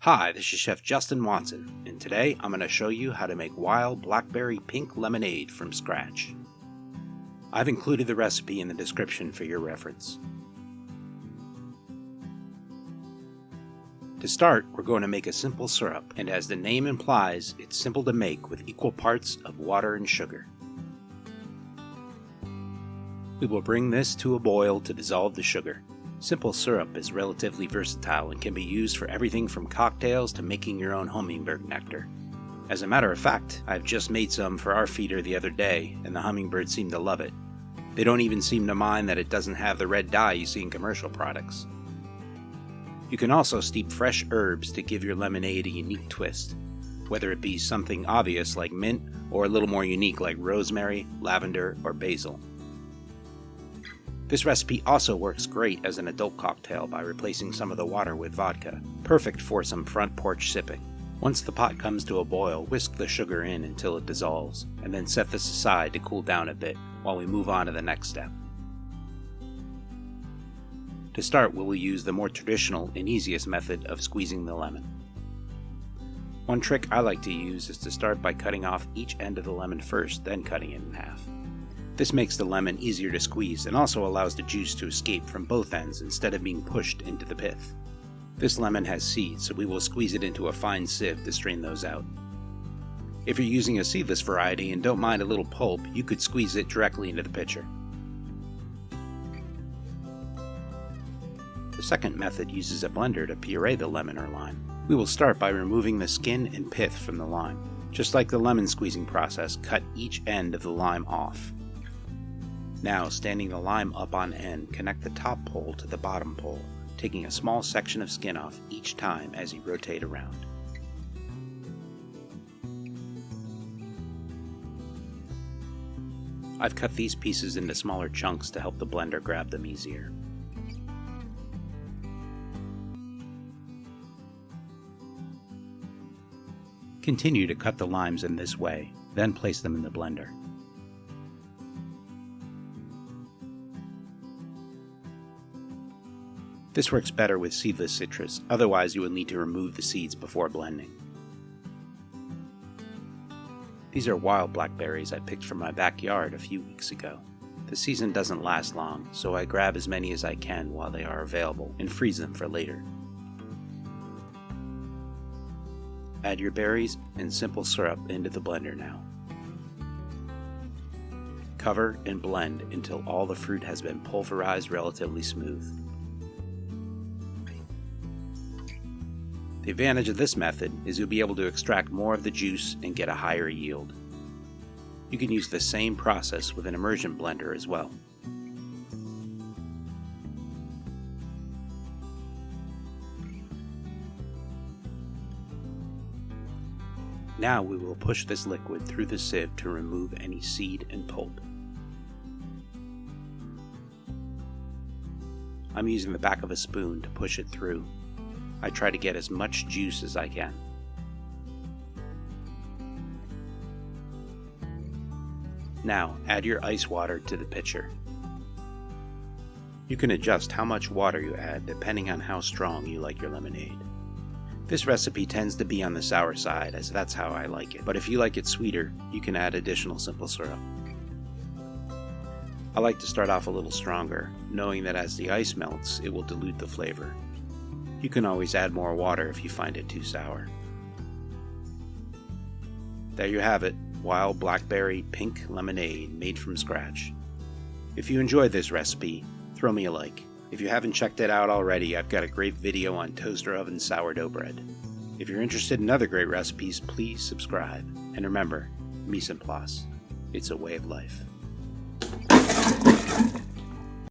Hi, this is Chef Justin Watson, and today I'm going to show you how to make wild Blackberry Pink Lemonade from scratch. I've included the recipe in the description for your reference. To start, we're going to make a simple syrup, and as the name implies, it's simple to make with equal parts of water and sugar. We will bring this to a boil to dissolve the sugar. Simple syrup is relatively versatile and can be used for everything from cocktails to making your own hummingbird nectar. As a matter of fact, I've just made some for our feeder the other day, and the hummingbirds seem to love it. They don't even seem to mind that it doesn't have the red dye you see in commercial products. You can also steep fresh herbs to give your lemonade a unique twist, whether it be something obvious like mint or a little more unique like rosemary, lavender, or basil. This recipe also works great as an adult cocktail by replacing some of the water with vodka, perfect for some front porch sipping. Once the pot comes to a boil, whisk the sugar in until it dissolves, and then set this aside to cool down a bit while we move on to the next step. To start, we will use the more traditional and easiest method of squeezing the lemon. One trick I like to use is to start by cutting off each end of the lemon first, then cutting it in half. This makes the lemon easier to squeeze and also allows the juice to escape from both ends instead of being pushed into the pith. This lemon has seeds, so we will squeeze it into a fine sieve to strain those out. If you're using a seedless variety and don't mind a little pulp, you could squeeze it directly into the pitcher. The second method uses a blender to puree the lemon or lime. We will start by removing the skin and pith from the lime. Just like the lemon squeezing process, cut each end of the lime off. Now, standing the lime up on end, connect the top pole to the bottom pole, taking a small section of skin off each time as you rotate around. I've cut these pieces into smaller chunks to help the blender grab them easier. Continue to cut the limes in this way, then place them in the blender. This works better with seedless citrus, otherwise you will need to remove the seeds before blending. These are wild blackberries I picked from my backyard a few weeks ago. The season doesn't last long, so I grab as many as I can while they are available and freeze them for later. Add your berries and simple syrup into the blender now. Cover and blend until all the fruit has been pulverized relatively smooth. The advantage of this method is you'll be able to extract more of the juice and get a higher yield. You can use the same process with an immersion blender as well. Now we will push this liquid through the sieve to remove any seed and pulp. I'm using the back of a spoon to push it through. I try to get as much juice as I can. Now add your ice water to the pitcher. You can adjust how much water you add depending on how strong you like your lemonade. This recipe tends to be on the sour side, as that's how I like it, but if you like it sweeter, you can add additional simple syrup. I like to start off a little stronger, knowing that as the ice melts, it will dilute the flavor. You can always add more water if you find it too sour. There you have it, wild Blackberry Pink Lemonade made from scratch. If you enjoyed this recipe, throw me a like. If you haven't checked it out already, I've got a great video on toaster oven sourdough bread. If you're interested in other great recipes, please subscribe. And remember, mise en place, it's a way of life.